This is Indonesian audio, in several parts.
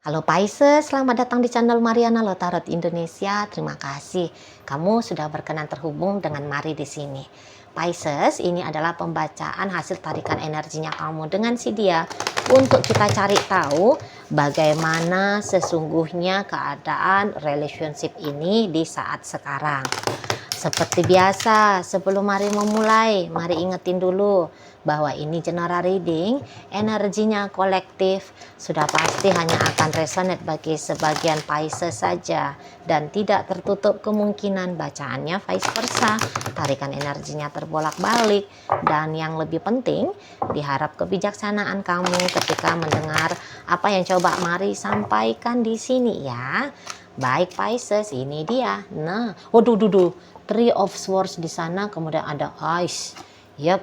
Halo Pisces, selamat datang di channel Mariana Lotarot Indonesia. Terima kasih kamu sudah berkenan terhubung dengan Mari di sini. Pisces, ini adalah pembacaan hasil tarikan energinya kamu dengan si dia untuk kita cari tahu bagaimana sesungguhnya keadaan relationship ini di saat sekarang. Seperti biasa, sebelum mari memulai, mari ingetin dulu bahwa ini general reading, energinya kolektif, sudah pasti hanya akan resonate bagi sebagian Pisces saja dan tidak tertutup kemungkinan bacaannya vice versa. Tarikan energinya terbolak-balik dan yang lebih penting, diharap kebijaksanaan kamu ketika mendengar apa yang coba mari sampaikan di sini ya. Baik Pisces, ini dia. Nah, waduh, Three of Swords di sana, kemudian ada Ice. Yep,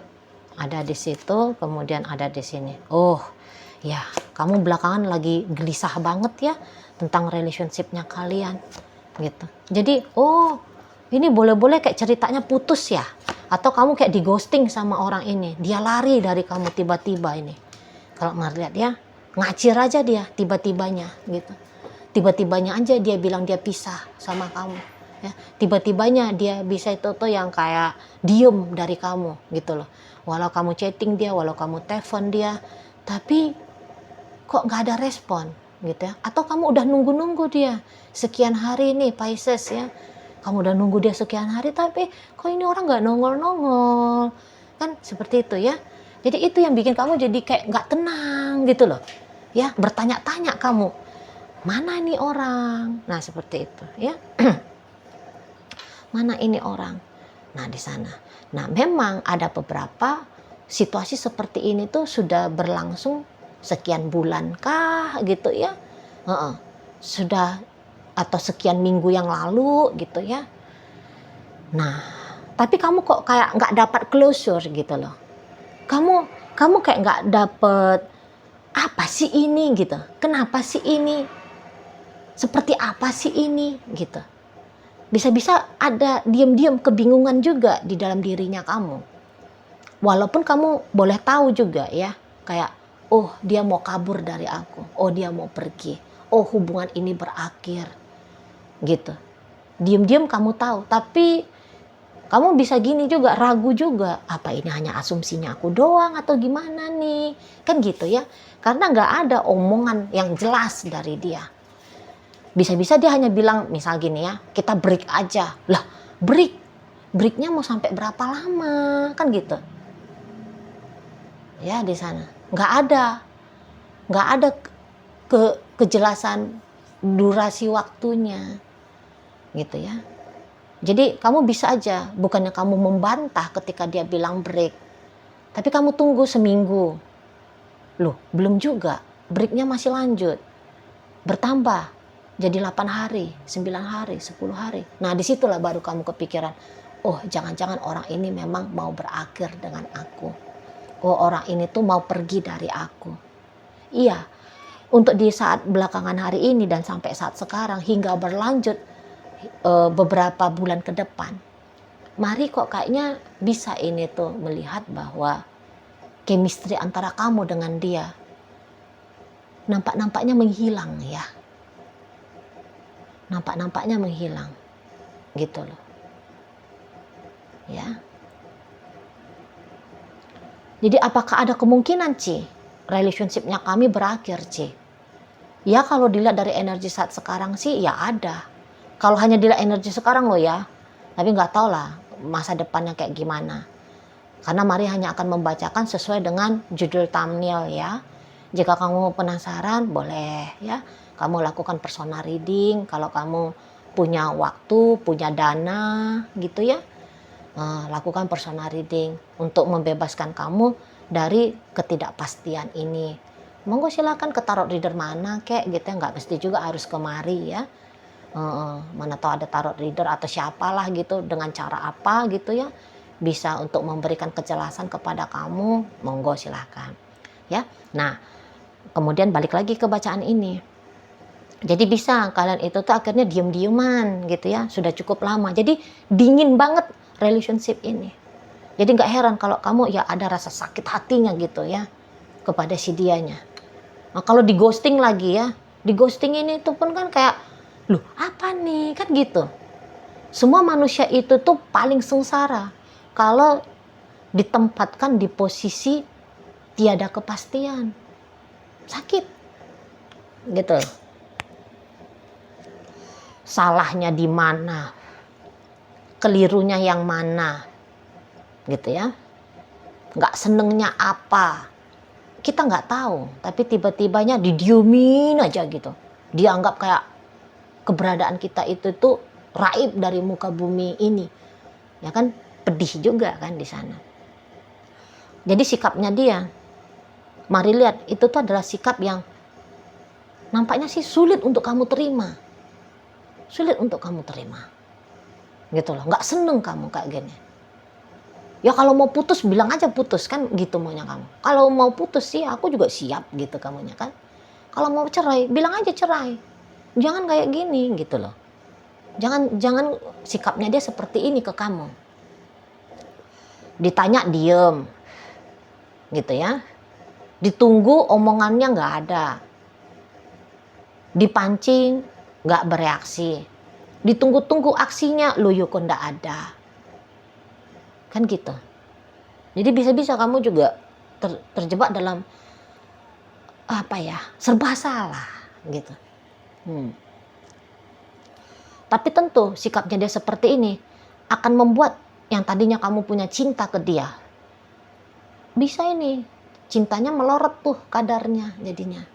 ada di situ, kemudian ada di sini. Oh, ya, kamu belakangan lagi gelisah banget ya tentang relationship-nya kalian, gitu. Jadi, oh, ini boleh-boleh kayak ceritanya putus ya, atau kamu kayak di ghosting sama orang ini. Dia lari dari kamu tiba-tiba ini. Kalau ngeliat ya, ngacir aja dia tiba-tibanya, gitu. Tiba-tibanya aja dia bilang dia pisah sama kamu. Ya, tiba-tibanya dia bisa itu tuh yang kayak diem dari kamu gitu loh. Walau kamu chatting dia, walau kamu telepon dia, tapi kok nggak ada respon gitu ya. Atau kamu udah nunggu-nunggu dia sekian hari nih Pisces ya. Kamu udah nunggu dia sekian hari tapi kok ini orang nggak nongol-nongol. Kan seperti itu ya. Jadi itu yang bikin kamu jadi kayak nggak tenang gitu loh. Ya, bertanya-tanya kamu, mana nih orang? Nah, seperti itu ya. Mana ini orang? Nah, di sana. Nah, memang ada beberapa situasi seperti ini tuh sudah berlangsung sekian bulan kah gitu ya. Sudah atau sekian minggu yang lalu gitu ya. Nah, tapi kamu kok kayak nggak dapat closure gitu loh. Kamu kayak nggak dapet apa sih ini gitu. Kenapa sih ini? Seperti apa sih ini gitu. Bisa-bisa ada diam-diam kebingungan juga di dalam dirinya kamu. Walaupun kamu boleh tahu juga ya, kayak, oh dia mau kabur dari aku, oh dia mau pergi, oh hubungan ini berakhir, gitu. Diam-diam kamu tahu, tapi kamu bisa gini juga, ragu juga, apa ini hanya asumsinya aku doang atau gimana nih, kan gitu ya. Karena nggak ada omongan yang jelas dari dia. Bisa-bisa dia hanya bilang, misal gini ya, kita break aja. Lah, breaknya mau sampai berapa lama? Kan gitu. Ya, di sana. Nggak ada kejelasan durasi waktunya. Gitu ya. Jadi, kamu bisa aja, bukannya kamu membantah ketika dia bilang break. Tapi kamu tunggu seminggu. Loh, belum juga. Breaknya masih lanjut. Bertambah. Jadi 8 hari, 9 hari, 10 hari. Nah, disitulah baru kamu kepikiran, oh jangan-jangan orang ini memang mau berakhir dengan aku. Oh orang ini tuh mau pergi dari aku. Iya, untuk di saat belakangan hari ini dan sampai saat sekarang hingga berlanjut beberapa bulan ke depan. Mari kok kayaknya bisa ini tuh melihat bahwa chemistry antara kamu dengan dia nampak-nampaknya menghilang ya. Nampak-nampaknya menghilang gitu loh ya. Jadi apakah ada kemungkinan relationshipnya kami berakhir ya? Kalau dilihat dari energi saat sekarang sih ya ada. Kalau hanya dilihat energi sekarang loh ya, tapi nggak tahu lah masa depannya kayak gimana, karena Mari hanya akan membacakan sesuai dengan judul thumbnail ya. Jika kamu penasaran boleh ya, kamu lakukan personal reading kalau kamu punya waktu, punya dana gitu ya. Lakukan personal reading untuk membebaskan kamu dari ketidakpastian ini. Monggo silakan ke tarot reader mana kek gitu ya, nggak mesti juga harus ke Mari ya. Mana tahu ada tarot reader atau siapalah gitu, dengan cara apa gitu ya, bisa untuk memberikan kejelasan kepada kamu, monggo silakan ya. Nah, kemudian balik lagi ke bacaan ini. Jadi bisa kalian itu tuh akhirnya diem-dieman gitu ya, sudah cukup lama. Jadi dingin banget relationship ini. Jadi nggak heran kalau kamu ya ada rasa sakit hatinya gitu ya kepada si dianya. Nah, kalau di ghosting lagi ya, Di ghosting ini tuh pun kan kayak, loh apa nih, kan gitu. Semua manusia itu tuh paling sengsara kalau ditempatkan di posisi tiada kepastian. Sakit, gitu. Salahnya di mana, kelirunya yang mana, gitu ya. Nggak senengnya apa, kita nggak tahu, tapi tiba-tibanya didiemin aja gitu. Dianggap kayak keberadaan kita itu tuh raib dari muka bumi ini, ya kan, pedih juga kan di sana. Jadi sikapnya dia, mari lihat, itu tuh adalah sikap yang nampaknya sih sulit untuk kamu terima, gitu loh. Nggak seneng kamu kayak gini. Ya kalau mau putus bilang aja putus kan, gitu maunya kamu. Kalau mau putus sih aku juga siap gitu kamunya kan. Kalau mau cerai bilang aja cerai, jangan kayak gini gitu loh. Jangan sikapnya dia seperti ini ke kamu. Ditanya diem, gitu ya. Ditunggu omongannya nggak ada. Dipancing nggak bereaksi. Ditunggu-tunggu aksinya, lo yuk kok nggak ada. Kan gitu. Jadi bisa-bisa kamu juga terjebak dalam serba salah gitu. Tapi tentu sikapnya dia seperti ini akan membuat yang tadinya kamu punya cinta ke dia, bisa ini cintanya melorot tuh kadarnya jadinya.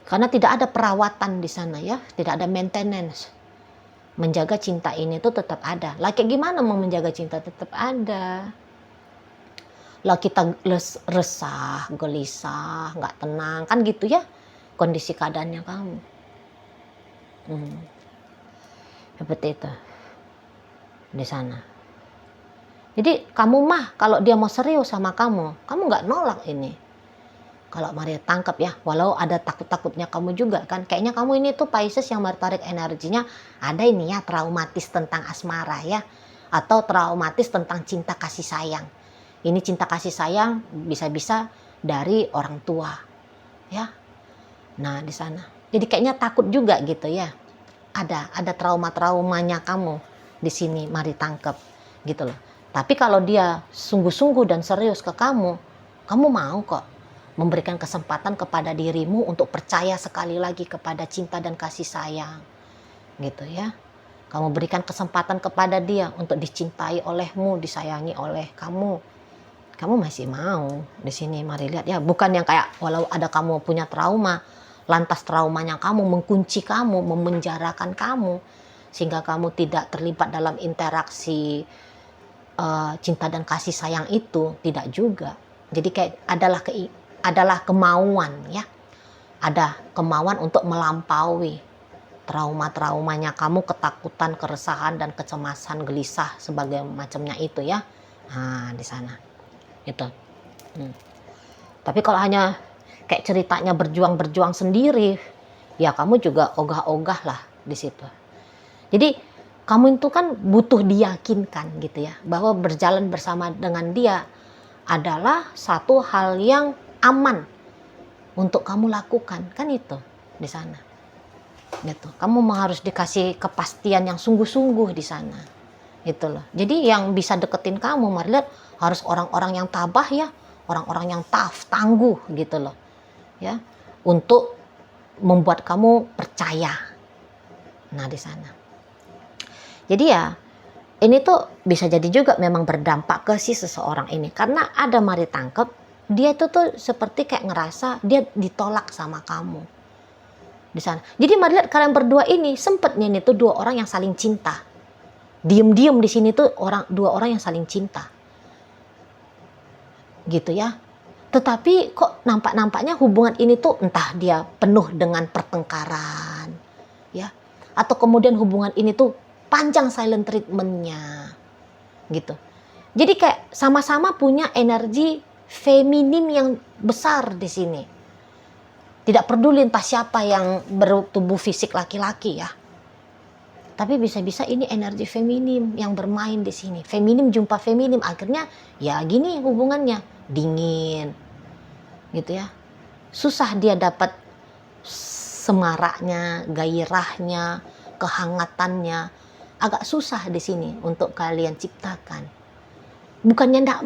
Karena tidak ada perawatan di sana ya, tidak ada maintenance. Menjaga cinta ini tuh tetap ada. Lah kayak gimana mau menjaga cinta tetap ada? Lah kita resah, gelisah, nggak tenang kan gitu ya kondisi keadaannya kamu. Seperti itu di sana. Jadi kamu mah kalau dia mau serius sama kamu nggak nolak ini. Kalau Maria tangkap ya, walau ada takut-takutnya kamu juga kan. Kayaknya kamu ini tuh Pisces yang tarik energinya ada ini ya, traumatis tentang asmara ya. Atau traumatis tentang cinta kasih sayang. Ini cinta kasih sayang bisa-bisa dari orang tua ya. Nah di sana. Jadi kayaknya takut juga gitu ya. Ada trauma-traumanya kamu di sini, mari tangkap gitu loh. Tapi kalau dia sungguh-sungguh dan serius ke kamu mau kok memberikan kesempatan kepada dirimu untuk percaya sekali lagi kepada cinta dan kasih sayang gitu ya. Kamu berikan kesempatan kepada dia untuk dicintai olehmu, disayangi oleh kamu masih mau di sini, mari lihat ya. Bukan yang kayak walau ada kamu punya trauma, lantas traumanya kamu mengunci kamu, memenjarakan kamu sehingga kamu tidak terlibat dalam interaksi cinta dan kasih sayang itu, tidak juga. Jadi kayak adalah kemauan ya, ada kemauan untuk melampaui trauma-traumanya kamu, ketakutan, keresahan dan kecemasan, gelisah sebagai macamnya itu ya. Nah di sana itu. Tapi kalau hanya kayak ceritanya berjuang sendiri, ya kamu juga ogah-ogah lah di situ. Jadi kamu itu kan butuh diyakinkan gitu ya, bahwa berjalan bersama dengan dia adalah satu hal yang aman untuk kamu lakukan, kan itu di sana. Gitu. Kamu harus dikasih kepastian yang sungguh-sungguh di sana. Gitu loh. Jadi yang bisa deketin kamu, mari lihat, harus orang-orang yang tabah ya, orang-orang yang tough, tangguh gitu loh. Ya, untuk membuat kamu percaya. Nah, di sana. Jadi ya, ini tuh bisa jadi juga memang berdampak ke si seseorang ini. Karena ada mari tangkep, dia itu tuh seperti kayak ngerasa dia ditolak sama kamu. Di sana. Jadi mari lihat, kalian berdua ini sempet nih tuh dua orang yang saling cinta. Diem-diem di sini tuh dua orang yang saling cinta. Gitu ya. Tetapi kok nampaknya hubungan ini tuh entah dia penuh dengan pertengkaran. Ya. Atau kemudian hubungan ini tuh panjang silent treatmentnya. Gitu. Jadi kayak sama-sama punya energi feminim yang besar di sini. Tidak peduli entah siapa yang bertubuh fisik laki-laki ya. Tapi bisa-bisa ini energi feminim yang bermain di sini. Feminim jumpa feminim, akhirnya ya gini hubungannya, dingin. Gitu ya. Susah dia dapat semaraknya, gairahnya, kehangatannya agak susah di sini untuk kalian ciptakan. Bukannya nggak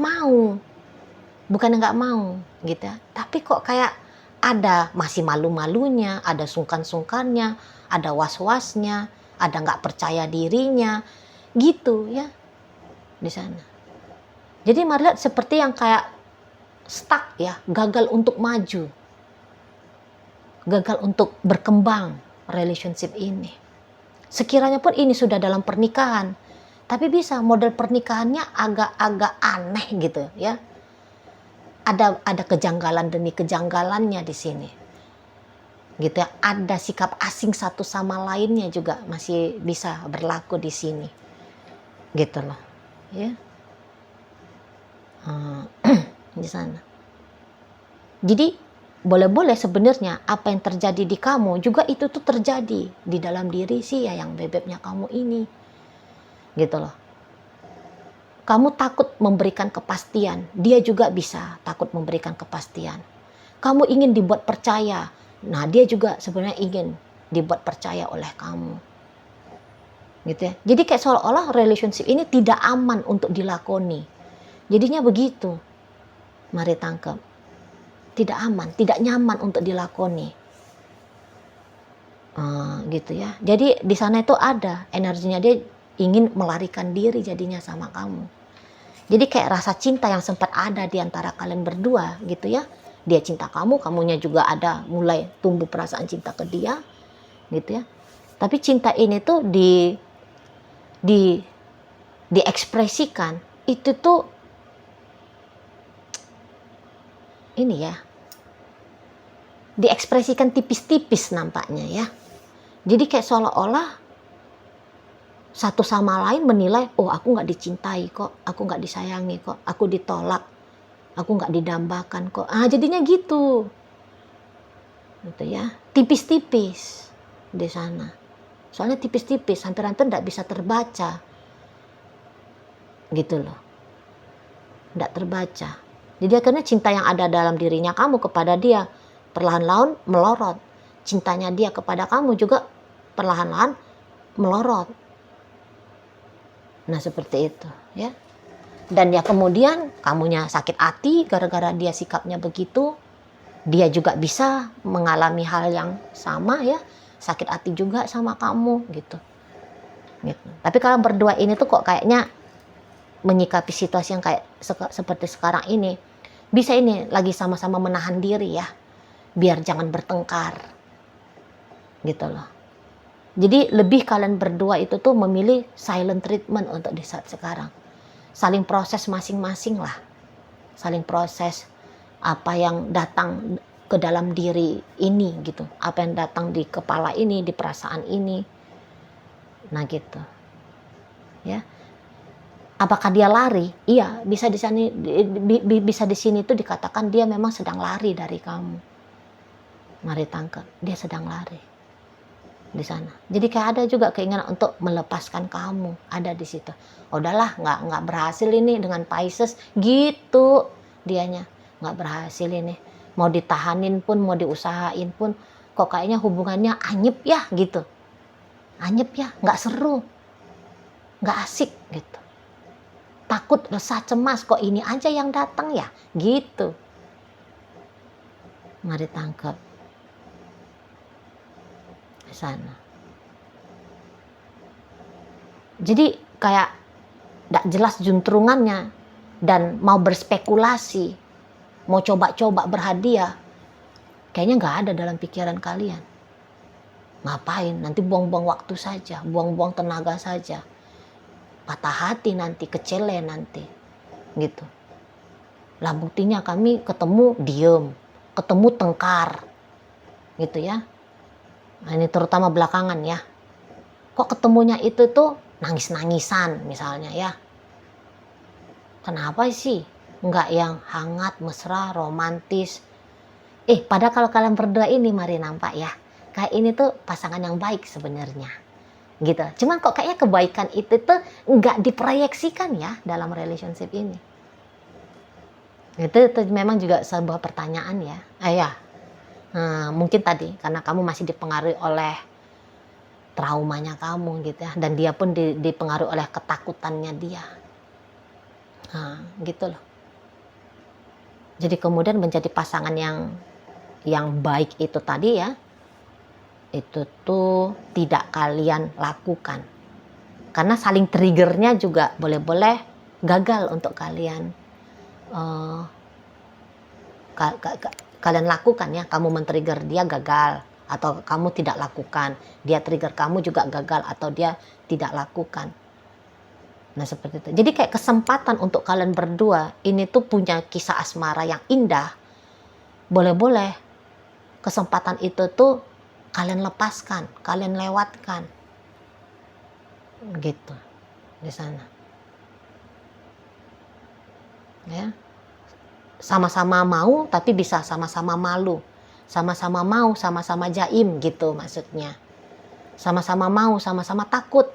mau gitu ya, tapi kok kayak ada masih malu-malunya, ada sungkan-sungkannya, ada was-wasnya, ada nggak percaya dirinya gitu ya di sana. Jadi mari lihat seperti yang kayak stuck ya, gagal untuk maju, gagal untuk berkembang relationship ini. Sekiranya pun ini sudah dalam pernikahan, tapi bisa model pernikahannya agak-agak aneh gitu ya. Ada kejanggalan demi kejanggalannya di sini. Gitu ya, ada sikap asing satu sama lainnya juga masih bisa berlaku di sini. Gitu loh. Ya. Di sana. Jadi boleh-boleh sebenarnya apa yang terjadi di kamu juga itu tuh terjadi di dalam diri si yang bebeknya kamu ini. Gitu loh. Kamu takut memberikan kepastian, dia juga bisa takut memberikan kepastian. Kamu ingin dibuat percaya, nah dia juga sebenarnya ingin dibuat percaya oleh kamu. Gitu ya. Jadi kayak seolah-olah relationship ini tidak aman untuk dilakoni. Jadinya begitu. Mari tangkap. Tidak aman, tidak nyaman untuk dilakoni. Gitu ya. Jadi di sana itu ada energinya, dia ingin melarikan diri jadinya sama kamu. Jadi kayak rasa cinta yang sempat ada di antara kalian berdua gitu ya. Dia cinta kamu, kamunya juga ada mulai tumbuh perasaan cinta ke dia gitu ya. Tapi cinta ini tuh diekspresikan itu tuh ini ya. Diekspresikan tipis-tipis nampaknya ya. Jadi kayak seolah-olah satu sama lain menilai, oh aku nggak dicintai kok, aku nggak disayangi kok, aku ditolak, aku nggak didambakan kok. Jadinya gitu ya, tipis-tipis di sana. Soalnya tipis-tipis, hampir-hampir nggak bisa terbaca, gitu loh, nggak terbaca. Jadi akhirnya cinta yang ada dalam dirinya kamu kepada dia perlahan-lahan melorot, cintanya dia kepada kamu juga perlahan-lahan melorot. Nah seperti itu ya. Dan ya kemudian kamunya sakit hati gara-gara dia sikapnya begitu. Dia juga bisa mengalami hal yang sama ya. Sakit hati juga sama kamu gitu. Tapi kalau berdua ini tuh kok kayaknya menyikapi situasi yang kayak seperti sekarang ini. Bisa ini lagi sama-sama menahan diri ya. Biar jangan bertengkar. Gitu loh. Jadi lebih kalian berdua itu tuh memilih silent treatment untuk di saat sekarang. Saling proses masing-masing lah. Saling proses apa yang datang ke dalam diri ini gitu. Apa yang datang di kepala ini, di perasaan ini. Nah gitu. Ya. Apakah dia lari? Iya, bisa di sini tuh dikatakan dia memang sedang lari dari kamu. Mari tangkap, dia sedang lari di sana. Jadi kayak ada juga keinginan untuk melepaskan kamu, ada di situ. Udahlah, nggak berhasil ini dengan Pisces gitu dianya, nggak berhasil ini. Mau ditahanin pun, mau diusahain pun, kok kayaknya hubungannya anyep ya gitu, anyep ya, nggak seru, nggak asik gitu. Takut, resah, cemas, kok ini aja yang datang ya, gitu. Mari tangkap. Sana. Jadi kayak tidak jelas juntrungannya dan mau berspekulasi, mau coba-coba berhadiah, kayaknya nggak ada dalam pikiran kalian. Ngapain? Nanti buang-buang waktu saja, buang-buang tenaga saja, patah hati nanti, kecele nanti, gitu. Lah buktinya kami ketemu diem, ketemu tengkar, gitu ya. Nah, ini terutama belakangan ya. Kok ketemunya itu tuh nangis-nangisan misalnya ya. Kenapa sih? Enggak yang hangat, mesra, romantis. Padahal kalau kalian berdua ini mari nampak ya. Kayak ini tuh pasangan yang baik sebenarnya. Gitu. Cuman kok kayaknya kebaikan itu tuh enggak diproyeksikan ya dalam relationship ini. Itu memang juga sebuah pertanyaan ya. Ya. Mungkin tadi karena kamu masih dipengaruhi oleh traumanya kamu gitu ya, dan dia pun dipengaruhi oleh ketakutannya dia. Gitu loh. Jadi kemudian menjadi pasangan yang baik itu tadi ya, itu tuh tidak kalian lakukan. Karena saling triggernya juga boleh-boleh gagal untuk kalian kalian lakukan ya. Kamu men-trigger dia gagal, atau kamu tidak lakukan. Dia trigger kamu juga gagal, atau dia tidak lakukan. Nah seperti itu. Jadi kayak kesempatan untuk kalian berdua ini tuh punya kisah asmara yang indah. Boleh-boleh kesempatan itu tuh kalian lepaskan, kalian lewatkan. Gitu di sana. Ya. Sama-sama mau tapi bisa sama-sama malu. Sama-sama mau, sama-sama jaim gitu maksudnya. Sama-sama mau, sama-sama takut.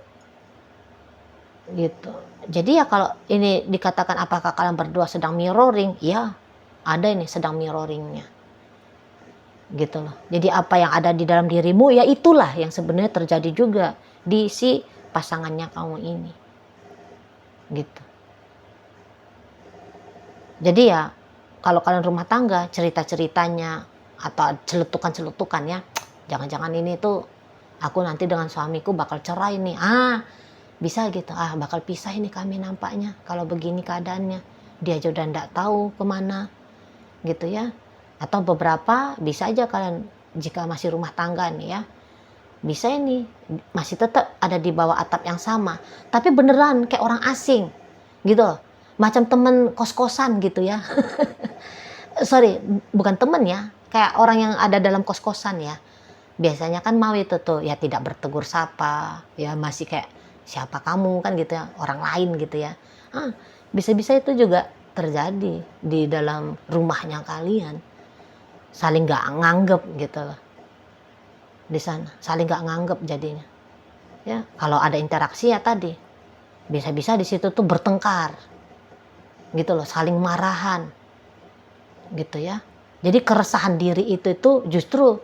Gitu. Jadi ya kalau ini dikatakan apakah kalian berdua sedang mirroring, ya ada ini sedang mirroringnya, gitu loh. Jadi apa yang ada di dalam dirimu ya itulah yang sebenarnya terjadi juga di si pasangannya kamu ini, gitu. Jadi ya kalau kalian rumah tangga, cerita-ceritanya atau celetukan-celetukan ya, jangan-jangan ini tuh aku nanti dengan suamiku bakal cerai nih, bisa gitu, bakal pisah ini kami nampaknya kalau begini keadaannya, dia aja udah nggak tahu kemana gitu ya. Atau beberapa bisa aja kalian jika masih rumah tangga nih ya, bisa ini masih tetap ada di bawah atap yang sama, tapi beneran kayak orang asing gitu, macam temen kos-kosan gitu ya. Sorry, bukan temen ya, kayak orang yang ada dalam kos-kosan ya. Biasanya kan mau itu tuh ya tidak bertegur sapa ya, masih kayak siapa kamu kan gitu ya, orang lain gitu ya. Bisa-bisa itu juga terjadi di dalam rumahnya kalian, saling nggak nganggep gitu loh di sana, saling nggak nganggep jadinya ya. Kalau ada interaksi ya tadi bisa-bisa di situ tuh bertengkar gitu loh, saling marahan gitu ya. Jadi keresahan diri itu justru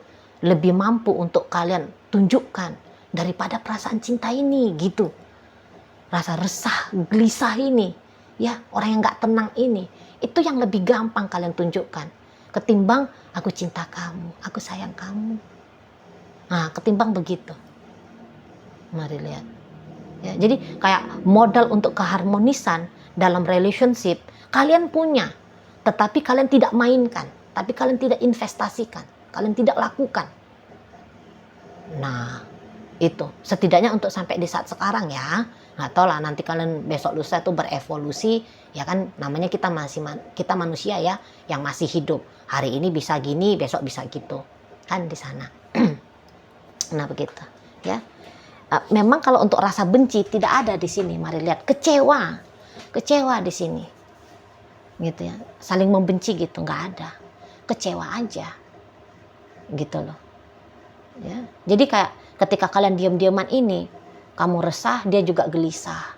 lebih mampu untuk kalian tunjukkan daripada perasaan cinta ini gitu. Rasa resah, gelisah ini ya, orang yang nggak tenang ini, itu yang lebih gampang kalian tunjukkan ketimbang aku cinta kamu, aku sayang kamu. Ketimbang begitu. Mari lihat ya. Jadi kayak modal untuk keharmonisan dalam relationship kalian punya, tetapi kalian tidak mainkan, tapi kalian tidak investasikan, kalian tidak lakukan. Nah itu setidaknya untuk sampai di saat sekarang ya. Nggak tahu lah nanti kalian besok lusa tuh berevolusi ya kan, namanya kita kita manusia ya yang masih hidup, hari ini bisa gini besok bisa gitu kan di sana. Nah begitu ya. Memang kalau untuk rasa benci tidak ada di sini. Mari lihat kecewa di sini gitu ya, saling membenci gitu nggak ada, kecewa aja gitu loh ya. Jadi kayak ketika kalian diam-diaman ini, kamu resah, dia juga gelisah.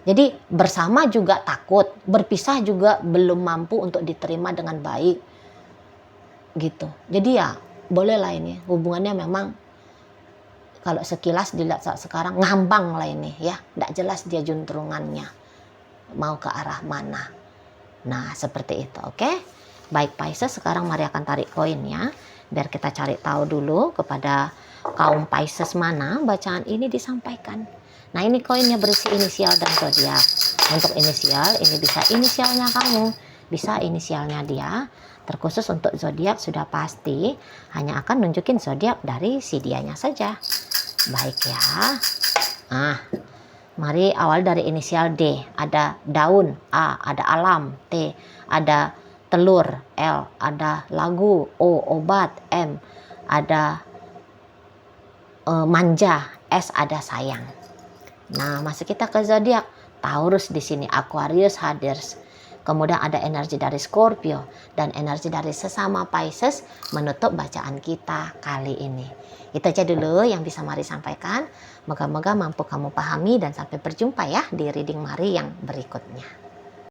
Jadi bersama juga takut, berpisah juga belum mampu untuk diterima dengan baik. Gitu. Jadi ya bolehlah ini hubungannya memang kalau sekilas dilihat saat sekarang ngambang lah ini ya. Nggak jelas dia juntrungannya mau ke arah mana. Nah seperti itu, oke? Baik Pisces, sekarang mari akan tarik koinnya biar kita cari tahu dulu kepada kaum Pisces mana bacaan ini disampaikan. Nah ini koinnya berisi inisial dan zodiak. Untuk inisial ini bisa inisialnya kamu, bisa inisialnya dia. Terkhusus untuk zodiak sudah pasti hanya akan nunjukin zodiak dari si dianya saja. Baik ya. Mari awal dari inisial D. Ada daun, A ada alam, T ada telur, L ada lagu, O obat, M ada manja, S ada sayang. Nah, masuk kita ke zodiak. Taurus di sini, Aquarius hadir. Kemudian ada energi dari Scorpio dan energi dari sesama Pisces menutup bacaan kita kali ini. Itu aja dulu yang bisa Mari sampaikan. Moga-moga mampu kamu pahami dan sampai berjumpa ya di reading Mari yang berikutnya.